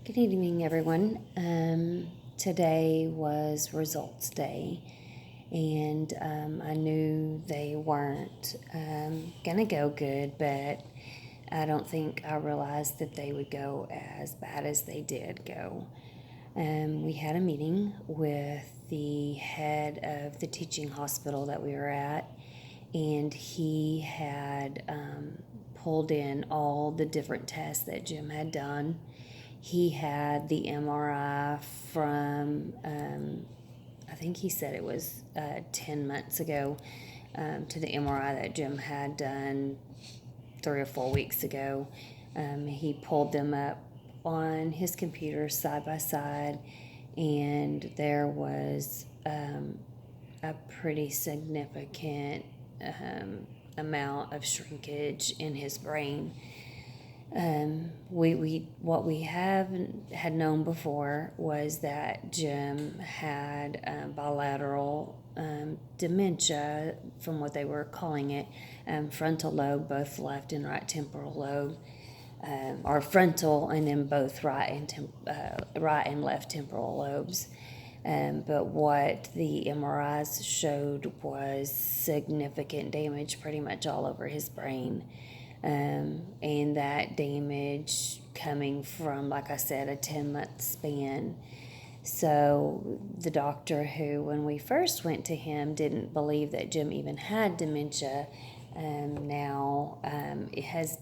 Good evening, everyone. Today was results day, and I knew they weren't going to go good, but I don't think I realized that they would go as bad as they did go. We had a meeting with the head of the teaching hospital that we were at, and he had pulled in all the different tests that Jim had done. He had the MRI from, I think he said it was 10 months ago, to the MRI that Jim had done 3 or 4 weeks ago. He pulled them up on his computer side by side, and there was a pretty significant amount of shrinkage in his brain. What we had known before was that Jim had bilateral dementia, from what they were calling it, frontal lobe, both left and right temporal lobe, or frontal, and then both right and left temporal lobes. But what the MRIs showed was significant damage pretty much all over his brain. And that damage coming from, like I said, a 10-month span. So the doctor who, when we first went to him, didn't believe that Jim even had dementia, now it has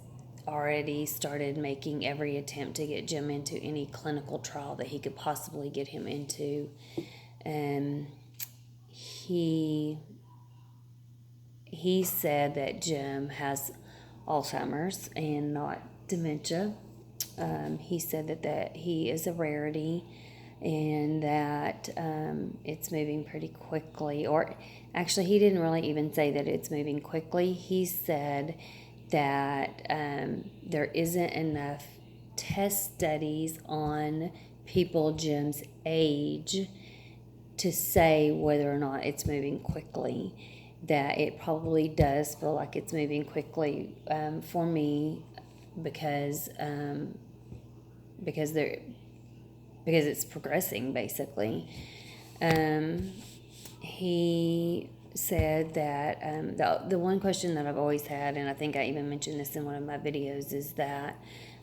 already started making every attempt to get Jim into any clinical trial that he could possibly get him into. He said that Jim has Alzheimer's and not dementia. He said that he is a rarity, and that it's moving pretty quickly. Or actually, he didn't really even say that it's moving quickly. He said that there isn't enough test studies on people Jim's age to say whether or not it's moving quickly. That it probably does feel like it's moving quickly for me because it's progressing, basically. He said that the one question that I've always had, and I think I even mentioned this in one of my videos, is that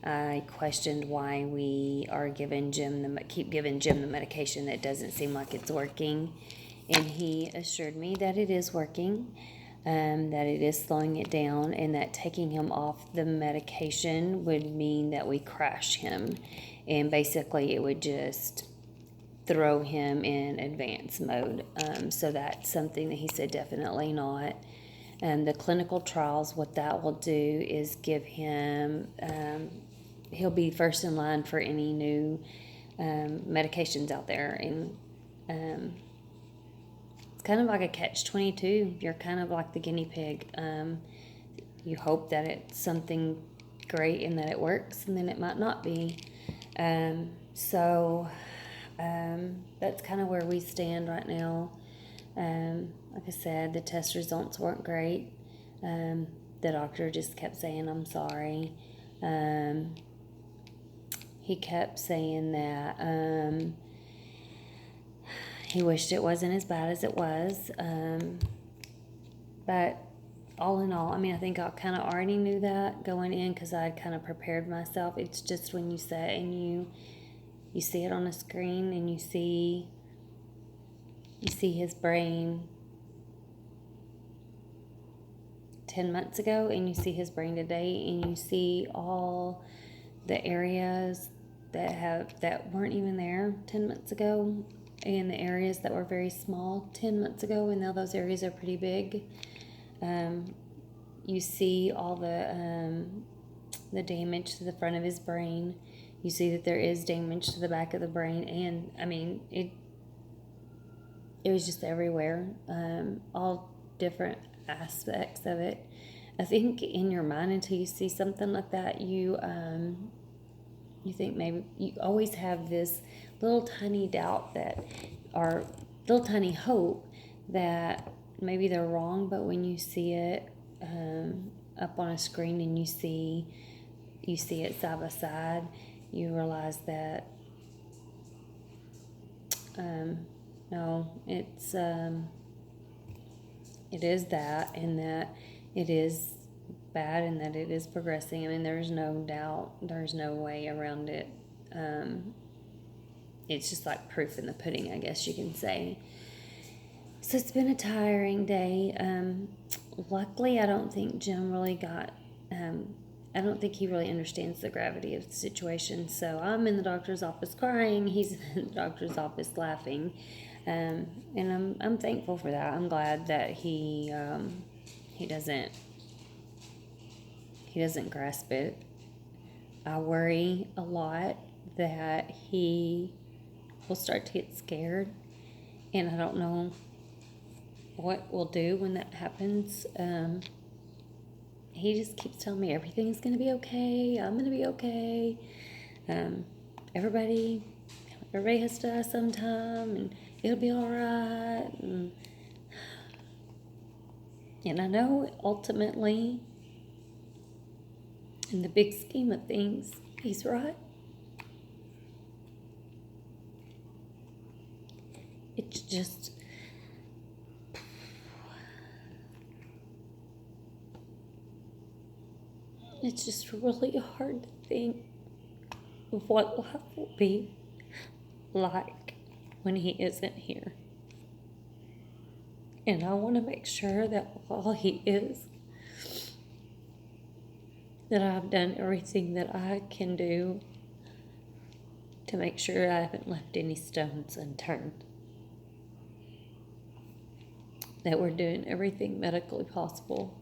I questioned why we are keep giving Jim the medication that doesn't seem like it's working. And he assured me that it is working, that it is slowing it down, and that taking him off the medication would mean that we crash him. And basically it would just throw him in advance mode. So that's something that he said definitely not. The clinical trials, what that will do is give him, he'll be first in line for any new medications out there. And it's kind of like a catch-22. You're kind of like the guinea pig. You hope that it's something great and that it works, and then it might not be. So that's kind of where we stand right now. Like I said, the test results weren't great. The doctor just kept saying, "I'm sorry." He kept saying that he wished it wasn't as bad as it was. But all in all, I mean, I think I kind of already knew that going in because I had kind of prepared myself. It's just when you sit and you see it on a screen and you see his brain 10 months ago and you see his brain today, and you see all the areas that weren't even there 10 months ago, and the areas that were very small 10 months ago, and now those areas are pretty big. You see all the damage to the front of his brain. You see that there is damage to the back of the brain, and I mean it was just everywhere, all different aspects of it. I think in your mind, until you see something like that, you think maybe you always have this little tiny doubt or little tiny hope that maybe they're wrong. But when you see it up on a screen and you see it side by side, you realize that, no, it is that, and that it is bad, and that it is progressing. I mean, there's no doubt, there's no way around it. It's just like proof in the pudding, I guess you can say. So it's been a tiring day. Luckily, I don't think Jim really got, I don't think he really understands the gravity of the situation. So I'm in the doctor's office crying. He's in the doctor's office laughing. And I'm thankful for that. I'm glad that he doesn't grasp it. I worry a lot that he will start to get scared, and I don't know what we'll do when that happens. He just keeps telling me everything's going to be okay. I'm going to be okay. Everybody has to die sometime, and it'll be all right. And I know ultimately, in the big scheme of things, he's right. It's just, really hard to think of what life will be like when he isn't here. And I want to make sure that while he is, that I've done everything that I can do to make sure I haven't left any stones unturned. That we're doing everything medically possible.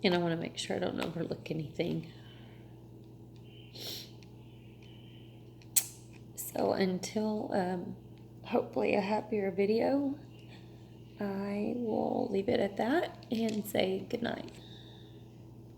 And I want to make sure I don't overlook anything. So until hopefully a happier video, I will leave it at that and say good night.